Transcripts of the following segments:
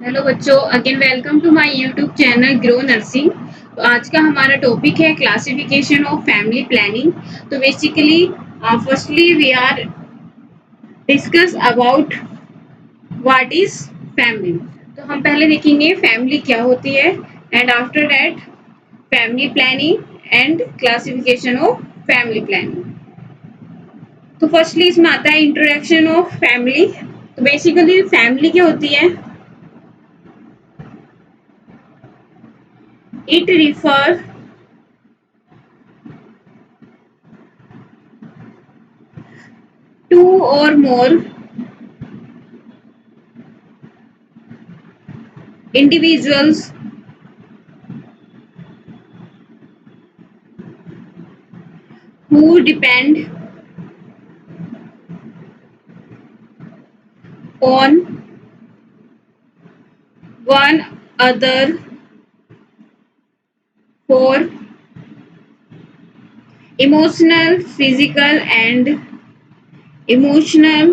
Hello बच्चों, again welcome to my YouTube channel grow nursing. तो आज का हमारा टॉपिक है क्लासिफिकेशन ऑफ फैमिली प्लानिंग। तो basically firstly we are discuss about what is family. तो हम पहले देखेंगे फैमिली क्या होती है and after that family planning and classification of family planning. तो फर्स्टली इसमें आता है इंट्रोडक्शन ऑफ फैमिली। तो बेसिकली फैमिली क्या होती है? It refer two or more individuals who depend on one another for emotional, emotional,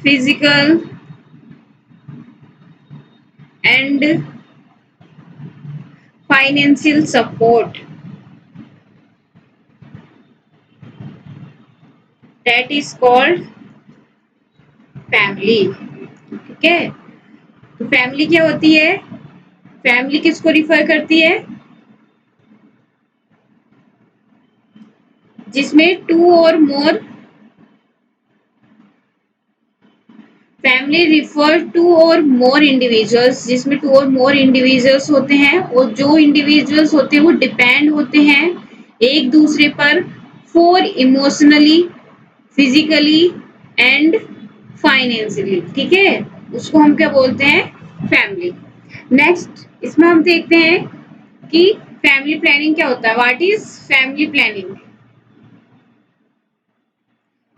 physical, and financial support. That is called family. ठीक है? तो फैमिली क्या होती है? फैमिली किसको रिफर करती है? जिसमें टू और मोर फैमिली रिफर टू और मोर इंडिविजुअल्स, जिसमें टू और मोर इंडिविजुअल्स होते हैं और जो इंडिविजुअल्स होते हैं वो डिपेंड होते हैं एक दूसरे पर for emotionally, physically and financially. ठीक है, उसको हम क्या बोलते हैं? फैमिली। नेक्स्ट इसमें हम देखते हैं कि फैमिली प्लानिंग क्या होता है। What is family planning?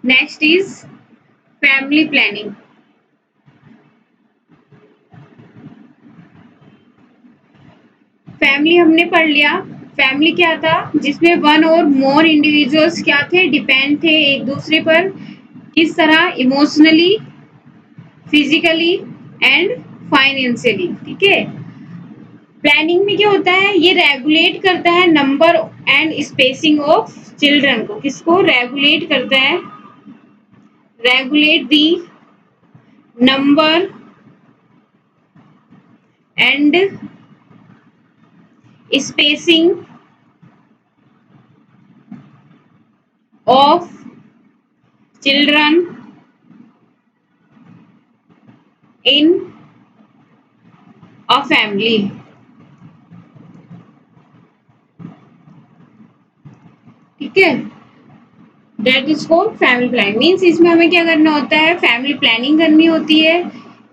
Next is family planning. Family हमने पढ़ लिया। फैमिली क्या था? जिसमें वन और मोर इंडिविजुअल्स क्या थे? डिपेंड थे एक दूसरे पर। किस तरह? Emotionally, physically and financially. ठीक है। प्लानिंग में क्या होता है? ये रेगुलेट करता है number and spacing of children को। किसको रेगुलेट करता है? Regulate the number and spacing of children in a family. ठीक है, that is called family planning. Means इसमें हमें क्या करना होता है? फैमिली प्लानिंग करनी होती है।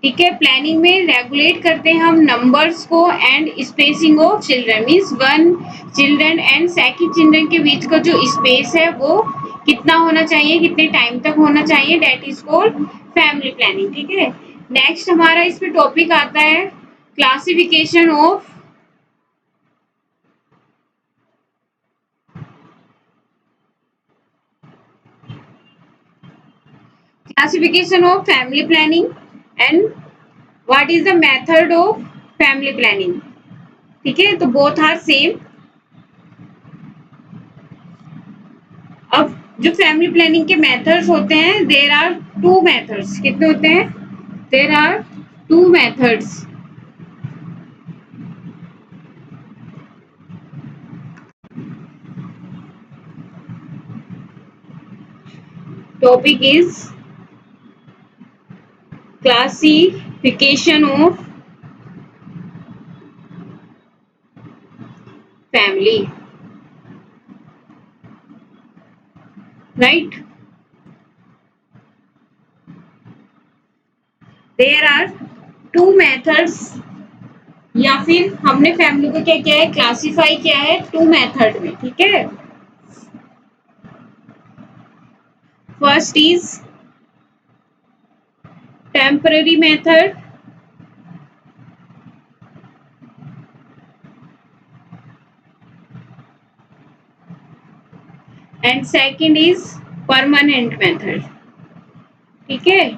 ठीक है, प्लानिंग में रेगुलेट करते हैं हम नंबर्स को and spacing of children. Means one children and second children के बीच का जो स्पेस है वो कितना होना चाहिए, कितने टाइम तक होना चाहिए, that is called family planning. ठीक है। नेक्स्ट हमारा इसमें टॉपिक आता है classification of family planning and what is the method of family planning. ठीक है, तो बोथ आर सेम। अब जो फैमिली प्लानिंग के मेथड्स होते हैं, देर आर टू मेथड्स। कितने होते हैं? There are two methods. Topic is classification of family. Right, there are two methods, या फिर हमने फैमिली को क्या किया है? क्लासिफाई किया है टू मेथड में। ठीक है, first is temporary method and second is permanent method. ठीक है,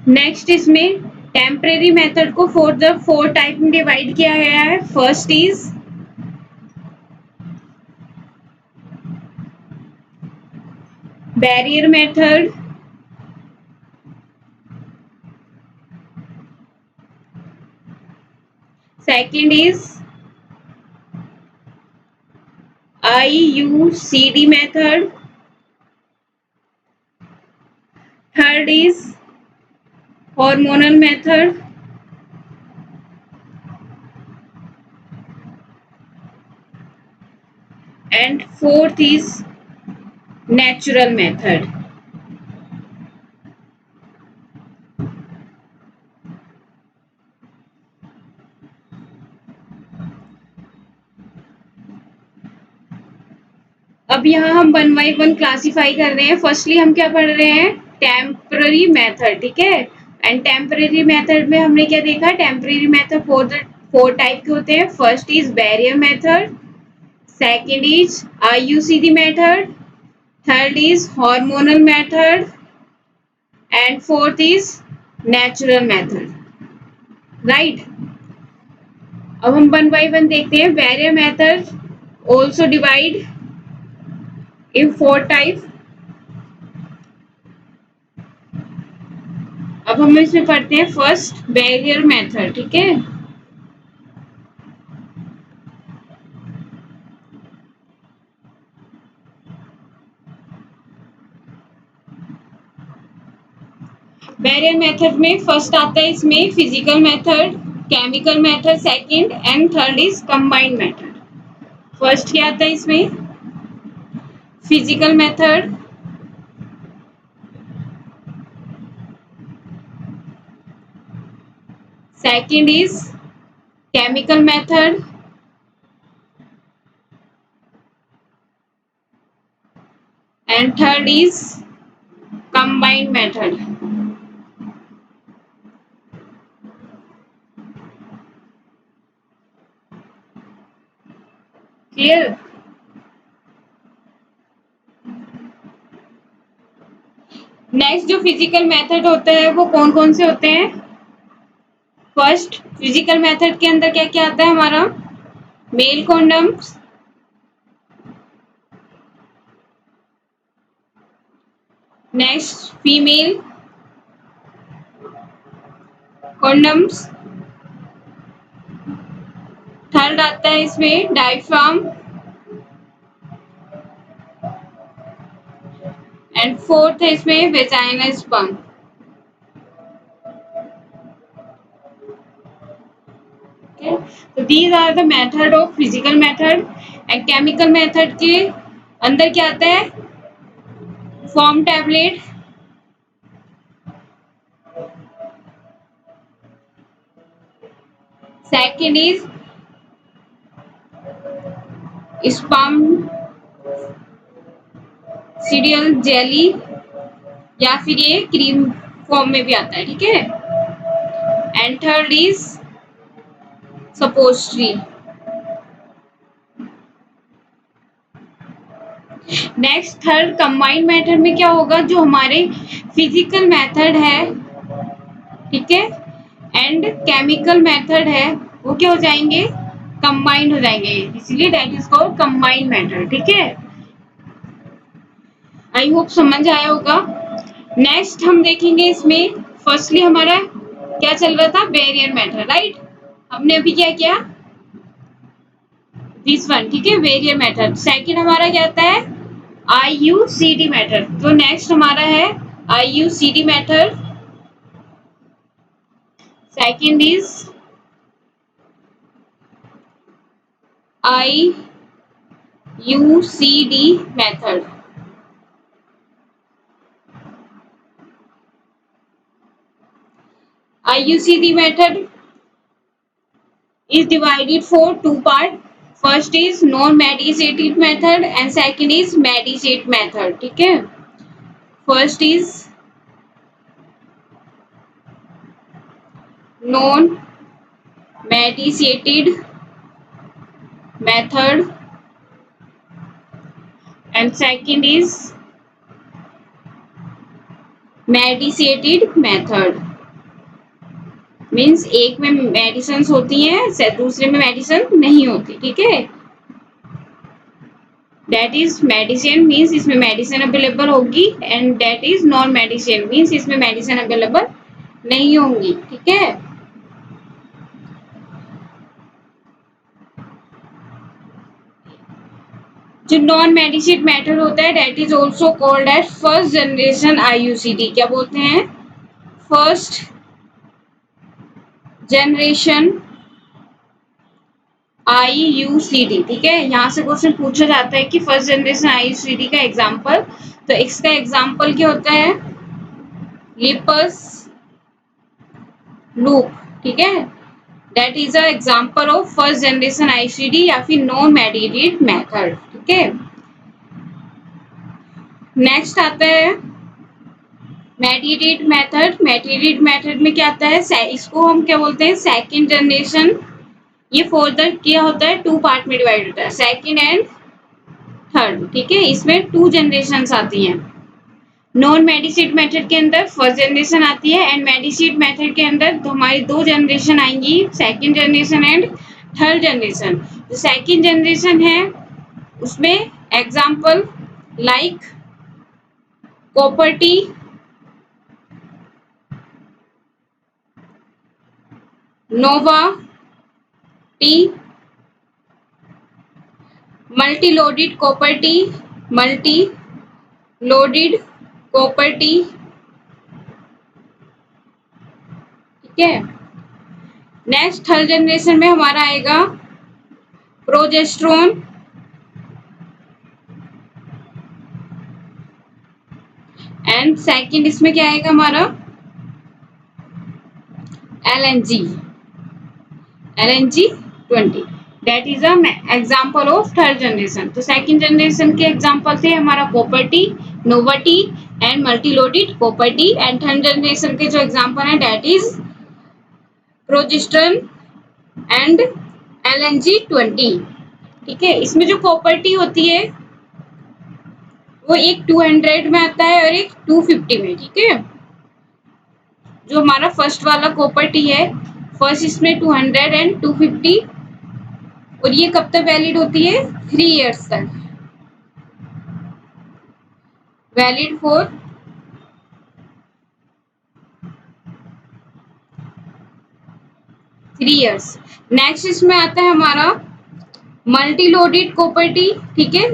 नेक्स्ट इसमें टेम्परेरी मेथड को फोर टाइप में डिवाइड किया गया है. First is barrier method, second is IUCD method, third is hormonal method, and fourth is natural method. अब यहाँ हम वन बाई वन क्लासीफाई कर रहे हैं. फर्स्टली हम क्या पढ़ रहे हैं? Temporary method. ठीक है. एंड टेम्पररी मेथड में हमने क्या देखा? टेम्पररी मेथड फोर टाइप के होते हैं. First is barrier method, second is IUCD method, third is hormonal method, and fourth is natural method. Right. अब हम वन बाई वन देखते हैं. Barrier method also divide in four type. अब हम इसमें पढ़ते हैं फर्स्ट बैरियर मेथड. ठीक है. बैरियर मेथड में फर्स्ट आता है इसमें physical method, chemical method second, and third is combined method. First क्या आता है इसमें? Physical method, second is chemical method, and third is combined method. Clear? Next जो फिजिकल मेथड होता है वो कौन कौन से होते हैं? फर्स्ट फिजिकल मेथड के अंदर क्या क्या आता है हमारा? Male condoms, next female condoms, third आता है इसमें डायफ्राम, एंड फोर्थ है इसमें वेजाइनल स्पर्म. तो these are the method of physical method. And chemical method के अंदर क्या आता है? Foam tablet, second is sperm serial jelly, या फिर ये क्रीम फॉर्म में भी आता है. ठीक है. And third is suppository. Next third combined method में क्या होगा? जो हमारे फिजिकल मेथड है, ठीक है, एंड केमिकल मेथड है, वो क्या हो जाएंगे? कंबाइंड हो जाएंगे. इसलिए that is called combined method. ठीक है. आई होप समझ आया होगा. नेक्स्ट हम देखेंगे इसमें फर्स्टली हमारा क्या चल रहा था? Barrier method. राइट. हमने अभी क्या किया? This one. ठीक है. Barrier method. सेकंड हमारा क्या आता है? IUCD method. तो नेक्स्ट हमारा है IUCD method. Second is IUCD method. IUCD method is divided for two parts. First is non-medicated method and second is medicated method. ठीक है. First is non-medicated method and second is medicated method. Means एक में medicine होती हैं, दूसरे में medicine नहीं होती, ठीक है। दैट इज मेडिसिन मीन्स इसमें मेडिसिन अवेलेबल होगी, and that is non medicine means इसमें मेडिसिन अवेलेबल नहीं होंगी, ठीक है। जो नॉन मेडिसिन मेथड होता है that is also called as first generation IUCD। क्या बोलते हैं? फर्स्ट जनरेशन IUCD, ठीक है। यहाँ से क्वेश्चन पूछा जाता है कि फर्स्ट जनरेशन IUCD का एग्जाम्पल, तो इसका एग्जाम्पल क्या होता है? लिपस लूप, ठीक है। That is a example of first generation IUCD या फिर नो मेडिकेटेड मेथड, ठीक है। नेक्स्ट आता है मेडिकेटेड मेथड। मेडिकेटेड मेथड में क्या आता है? इसको हम क्या बोलते हैं? Second generation. ये फर्दर क्या होता है? टू पार्ट में डिवाइड होता है, सेकंड एंड थर्ड, ठीक है। इसमें टू जनरेशन आती हैं। नॉन मेडिसिट मेथड के अंदर फर्स्ट जनरेशन आती है, एंड मेडिसिट मेथड के अंदर तो हमारी दो जनरेशन आएंगी, second generation and third generation. जो सेकंड जनरेशन है उसमें example like copper T, Nova T, multi loaded copper T, multi loaded copper T, ठीक है। नेक्स्ट थर्ड जनरेशन में हमारा आएगा प्रोजेस्ट्रोन, एंड सेकंड इसमें क्या आएगा हमारा? LNG, LNG-20। That is a example of third generation. तो सेकंड जनरेशन के एग्जाम्पल थे हमारा copper T, Nova T and multiloaded copper T, and third generation के जो एग्जाम्पल है दैट इज प्रोजेस्ट्रन एंड LNG-20, ठीक है। इसमें जो कॉपर टी होती है वो एक 200 में आता है और एक 250 में, ठीक है। जो हमारा फर्स्ट वाला कॉपर टी है, फर्स्ट इसमें 200 एंड 250, और ये कब तक वैलिड होती है? 3 इयर्स तक, वैलिड फॉर 3 इयर्स। नेक्स्ट इसमें आता है हमारा मल्टी लोडेड कॉपर टी, ठीक है।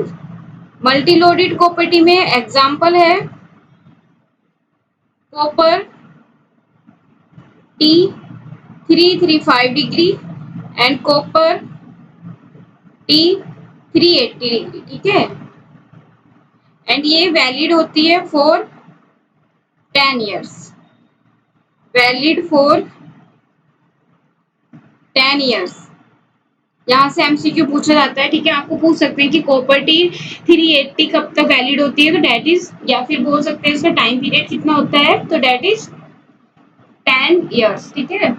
मल्टी लोडेड कॉपर टी में एग्जाम्पल है copper T 335 degree and copper T 380 degree, ठीक है। एंड ये वैलिड होती है for 10 years, valid for 10 years. यहाँ से MCQ पूछा जाता है, ठीक है। आपको पूछ सकते हैं कि कॉपर टी 380 कब तक वैलिड होती है, तो डेट इज, या फिर बोल सकते हैं इसका टाइम पीरियड कितना होता है, तो डेट इज 10 इयर्स, ठीक है।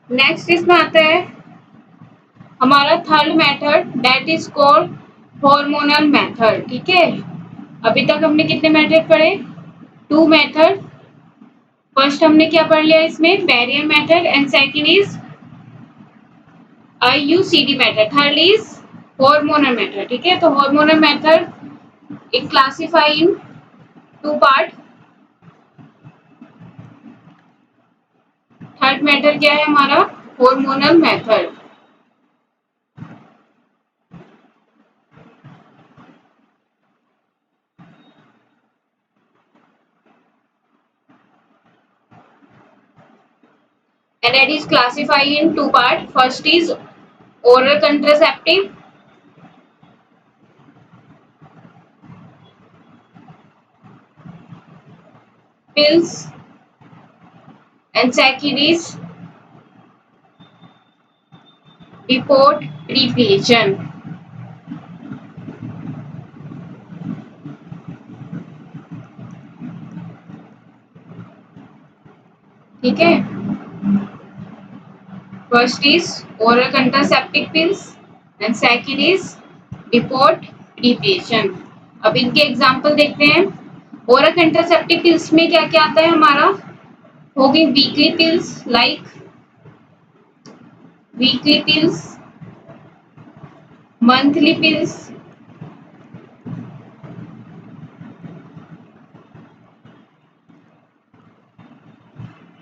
नेक्स्ट इसमें आता है हमारा third method, that is called hormonal method, ठीक है। अभी तक हमने कितने मेथड पढ़े? 2 मेथड। फर्स्ट हमने क्या पढ़ लिया इसमें? Barrier method, and second is IUCD method, third is hormonal method, ठीक है। तो hormonal method it classify in 2 part. Third method क्या है हमारा? Hormonal method. And that is classified in 2 parts. First is oral contraceptive, pills, and second is depot prepilation, ठीक है। First is oral contraceptive pills, and second is depot preparation. अब इनके example देखते हैं। Oral contraceptive pills में क्या क्या आता है हमारा, हो गई weekly pills, like weekly pills, monthly pills,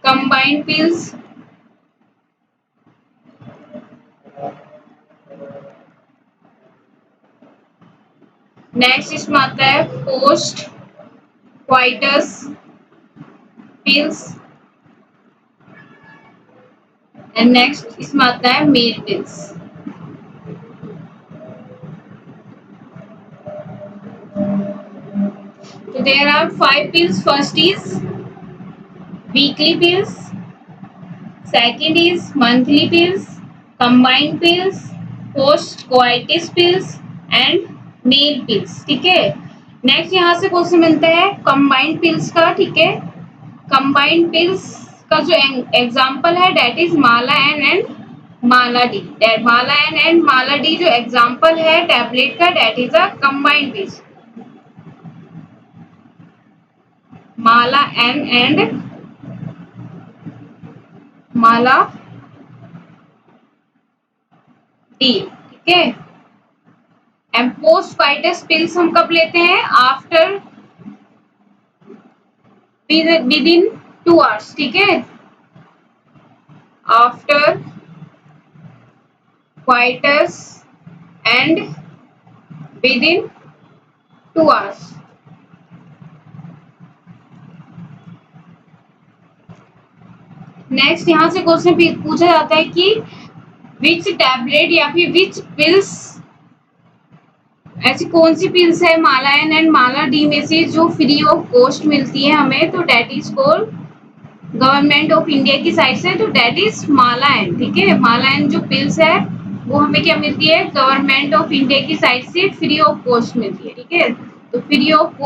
combined pills, next इसमें आता है post coitus pills, and next इसमें आता है male pills. So there are 5 pills. First is weekly pills, second is monthly pills, combined pills, post coitus pills and meal pills। ठीक है। Next यहाँ से क्वेश्चन मिलता है कंबाइंड पिल्स का। ठीक है, कंबाइंड पिल्स का जो एग्जाम्पल है that is Mala N and Mala D. Mala N and Mala D जो एग्जाम्पल है टैबलेट का, that is a combined pills. Mala N and Mala D. ठीक है। एंड पोस्ट क्वाइटस पिल्स हम कब लेते हैं, आफ्टर विद इन 2 आवर्स। ठीक है, after coitus and with in 2 hours. Next यहाँ से क्वेश्चन पूछा जाता है कि विच टैबलेट या फिर विच पिल्स, ऐसी कौन सी पिल्स है माला एन एंड माला डी में से जो फ्री ऑफ कॉस्ट मिलती है हमें, तो that is called government of India की साइड से, तो डेट इज माला एन। ठीक है, माला एन जो पिल्स है वो हमें क्या मिलती है, गवर्नमेंट ऑफ इंडिया की साइड से फ्री ऑफ कॉस्ट मिलती है। ठीक है, तो फ्री ऑफ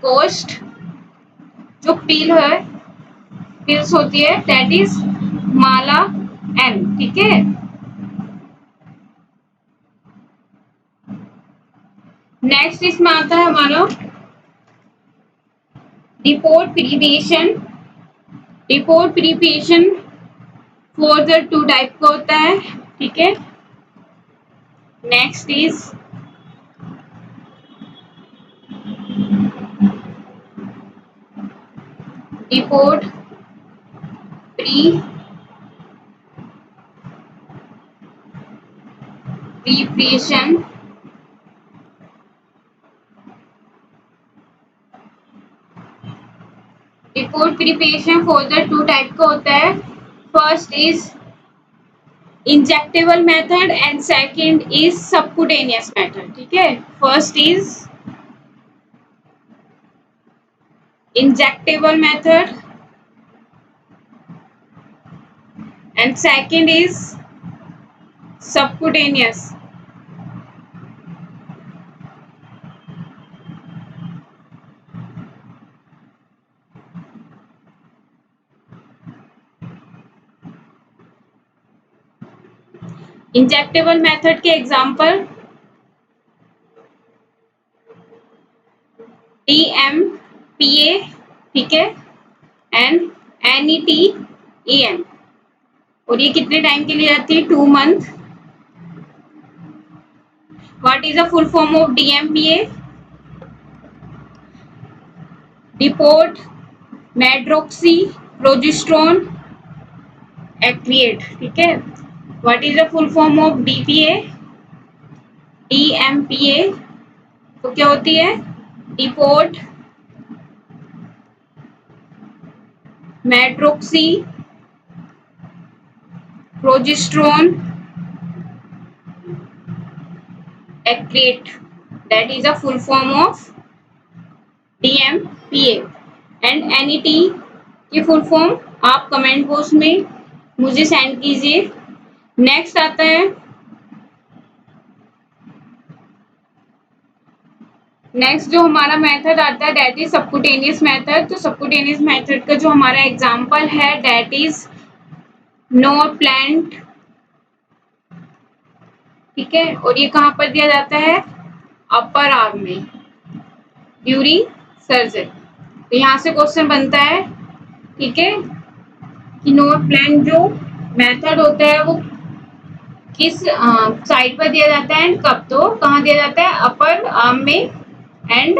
कॉस्ट जो पिल है, पिल्स होती है, दैट इज माला एन। ठीक है। नेक्स्ट इसमें आता है हमारा deport preparation. Deport preparation for the 2 type का होता है। ठीक है, next is depot preparation deport preparation for the 2 type का होता है। First is injectable method and second is subcutaneous method. ठीक है, first is injectable method and second is subcutaneous। Injectable method के एग्जांपल DMPA, ठीक है, एंड NETEM, और ये कितने टाइम के लिए आती है, 2 month. What is the full form of DMPA, depot medroxyprogesterone एक्रिएट। ठीक है, what is the full form of DPA, DMPA, तो क्या होती है, डिपोर्ट मेड्रोक्सी प्रोजेस्टेरोन एक्रिएट, that is a full form of DMPA। And NET की full form आप कमेंट बॉक्स में मुझे सेंड कीजिए। नेक्स्ट आता है, नेक्स्ट जो हमारा मेथड आता है दैट इज सबक्यूटेनियस मेथड। तो सबक्यूटेनियस मेथड का जो हमारा एग्जांपल है दैट इज नॉरप्लेंट ठीक है, और ये कहाँ पर दिया जाता है, अपर आर्म में ड्यूरिंग सर्जरी। तो यहाँ से क्वेश्चन बनता है, ठीक है, कि नोट प्लान जो मेथड होता है वो किस साइड पर दिया जाता है एंड कब, तो कहाँ दिया जाता है, अपर आर्म में एंड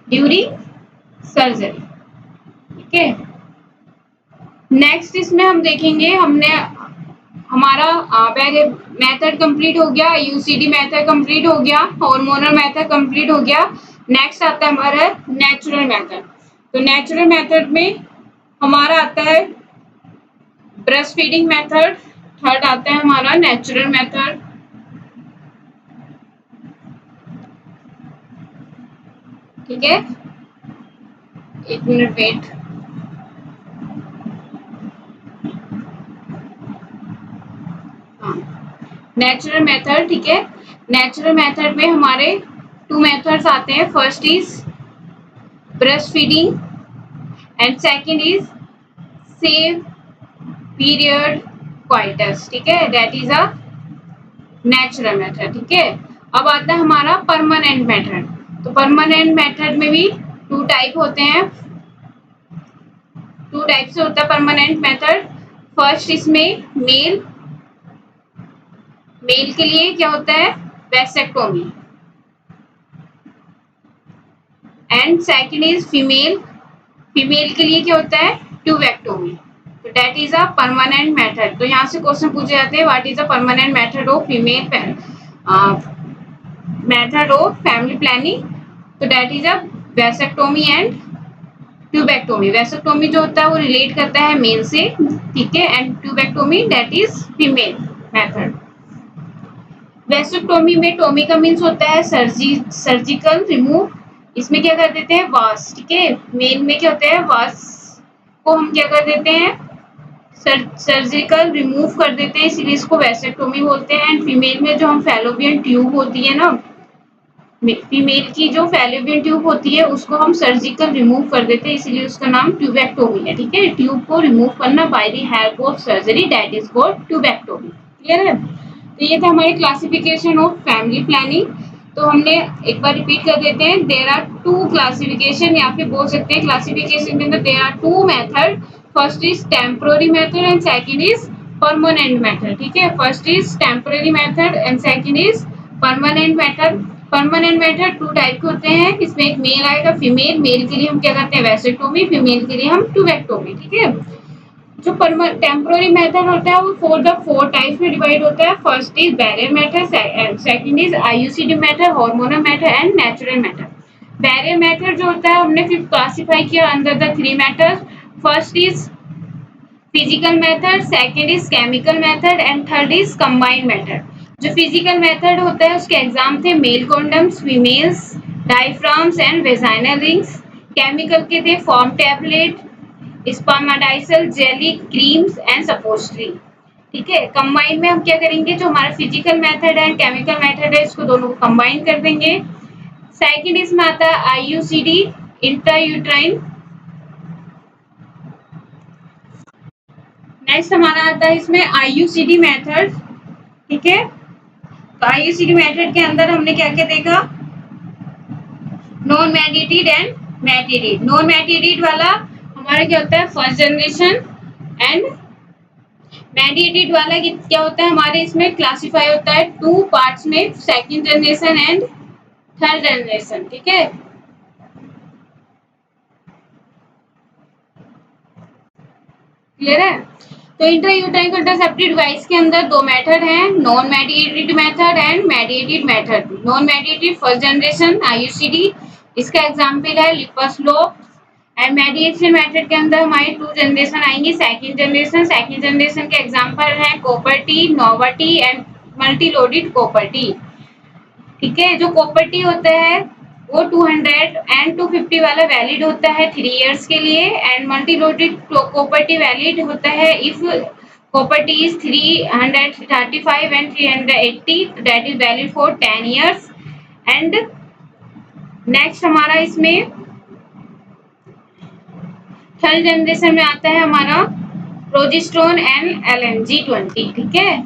ड्यूरिंग सर्जरी। ठीक है, नेक्स्ट इसमें हम देखेंगे, हमने हमारा पहले मेथड कंप्लीट हो गया, यूसीडी मेथड कंप्लीट हो गया, हार्मोनल मेथड कंप्लीट हो गया। नेक्स्ट आता है हमारा नेचुरल मेथड। तो नेचुरल मेथड में हमारा आता है ब्रेस्ट फीडिंग मेथड, थर्ड आता है हमारा नेचुरल मेथड। ठीक है, एक मिनट वेट। हाँ, नेचुरल मेथड, ठीक है, नेचुरल मेथड में हमारे टू मेथड्स आते हैं, first is breast feeding and second is save period coitus. ठीक है, that is a natural method. ठीक है, अब आता है हमारा परमानेंट मेथड। तो परमानेंट मेथड में भी टू टाइप होते हैं, टू टाइप से होता है परमानेंट मेथड। फर्स्ट इसमें मेल, मेल के लिए क्या होता है, vasectomy, and second is female, female के लिए क्या होता है, ट्यूबेक्टोमी। तो that is a permanent method. तो यहाँ से क्वेश्चन पूछे जाते हैं, what is a permanent method of female method of family planning. तो that is a vasectomy and tubectomy. Vasectomy जो होता है वो रिलेट करता है मेल से, ठीक है, and tubectomy that is female method. Vasectomy में टोमी का मीन्स होता है सर्जिकल रिमूव, इसमें क्या कर देते हैं, वास। ठीक है, मेल में क्या होता है, वास को हम क्या कर देते हैं, सर्जिकल रिमूव कर देते हैं, इसीलिए इसको वैसेक्टोमी बोलते हैं। एंड फीमेल में जो हम फैलोपियन ट्यूब होती है ना, फीमेल की जो फैलोपियन ट्यूब होती है उसको हम सर्जिकल रिमूव कर देते हैं, इसीलिए उसका नाम ट्यूबेक्टोमी है। ठीक है, ट्यूब को रिमूव करना by the help of surgery, that is called tubectomy. Clear है? तो ये था हमारी क्लासिफिकेशन ऑफ फैमिली प्लानिंग। तो हमने एक बार रिपीट कर देते हैं, देयर आर टू क्लासिफिकेशन, या फिर बोल सकते हैं क्लासिफिकेशन के अंदर there are two method, first is temporary method and second is permanent method. ठीक है, first is temporary method and second is permanent method. Permanent method two type के होते हैं, इसमें एक मेल आएगा, फीमेल, मेल के लिए हम क्या करते हैं, वैसेक्टोमी, फीमेल के लिए हम ट्यूबेक्टोमी। ठीक है, जो टेम्पोररी मेथड होता है वो फोर टाइप्स में डिवाइड होता है, first is barrier method, second is IUCD method, hormonal method and natural method. Barrier method जो होता है हमने फिर क्लासिफाई किया under the three method, first is physical method, second is chemical method and third is combined method. जो physical method होता है उसके एग्जाम थे male condoms, females, diaphragms and vaginal rings. Chemical के थे form tablet, spermicidal jelly, creams and suppository. ठीक है, combine में हम क्या करेंगे, जो हमारा फिजिकल मेथड है केमिकल मेथड है इसको दोनों को कंबाइन कर देंगे। सेकंड इसमें आता है आईयूसीडी, इंट्रायूट्राइन। नेक्स्ट हमारा आता है इसमें आईयूसीडी मेथड। ठीक है, तो आईयूसीडी मेथड के अंदर हमने क्या क्या देखा, non mediated and mediated. Non mediated वाला हमारा क्या होता है, फर्स्ट जनरेशन, एंड मेडिएटेड वाला क्या होता है हमारे इसमें क्लासिफाई होता है टू पार्ट्स में, second generation and third generation. ठीक है, क्लियर है? तो इंट्रायूटाइन कंट्रासेप्टिव डिवाइस के अंदर दो मेथड हैं, non mediated method and mediated method. Non mediated first generation IUCD, इसका एग्जांपल है लिपस्लोप। एंड मेडिएशन मेथड के अंदर हमारी टू जनरेशन आएंगी, सेकंड जनरेशन, सेकंड जनरेशन के एग्जांपल हैं copper T, Nova T and multi loaded copper T. ठीक है, जो कॉपर टी होता है वो 200 एंड 250 वाला वैलिड होता है 3 इयर्स के लिए, and multi loaded copper T valid होता है if copper T is 335 and 380, that is valid for 10 years. And next हमारा इसमें थर्ड जनरेशन में आता है हमारा प्रोजेस्टेरोन एंड LNG20। ठीक है,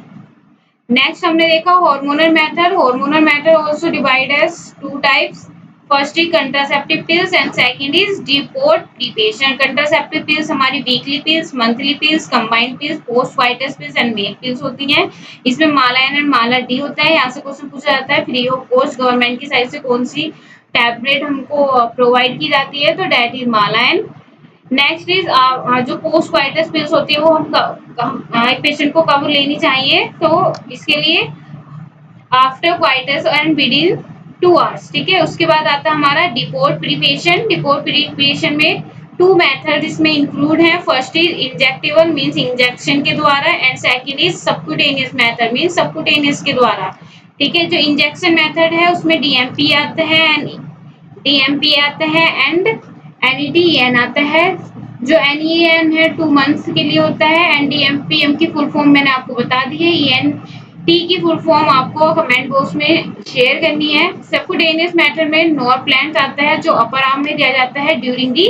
नेक्स्ट हमने देखा hormonal method. Hormonal method also divide as two types. First is contraceptive pills and second is depot preparation. Contraceptive pills हमारी weekly pills, monthly pills, combined pills, post coitus pills and make pills होती हैं। इसमें Mala N and Mala D होता है। यहाँ से question पूछा जाता है फ्री ऑफ कॉस्ट गवर्नमेंट की साइड से कौन सी टैबलेट हमको प्रोवाइड की जाती है, तो that is Mala N. Next is जो पोस्ट वाइटस पिल्स होती है वो एक पेशेंट को कब लेनी चाहिए, तो इसके लिए after coitus and with in 2 hours. ठीक है, उसके बाद आता है हमारा डिपोर्ट प्रिपरेशन। डिपोर्ट प्रिपरेशन में टू मेथड इसमें इंक्लूड है। First is injectable means injection के द्वारा and second is subcutaneous method means subcutaneous के द्वारा। ठीक है, जो इंजेक्शन मेथड है उसमें डीएमपी आता है एंड एनईटीएन आता है। जो एनईएन है 2 मंथ्स के लिए होता है। एनडीएमपीएम की फुल फॉर्म मैंने आपको बता दी है। ईएन टी की फुल फॉर्म आपको कमेंट बॉक्स में शेयर करनी है। सबक्यूटेनियस मेथड में नॉरप्लैंट आता है जो अपर आर्म में दिया जाता है ड्यूरिंग दी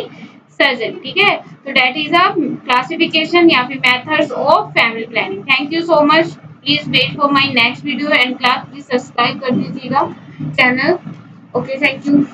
सर्जरी। ठीक है, तो दैट इज अ क्लासिफिकेशन या फिर methods of family planning. Thank you so much. Please wait for my next video and class please subscribe कर दीजिएगा चैनल। Okay, thank you.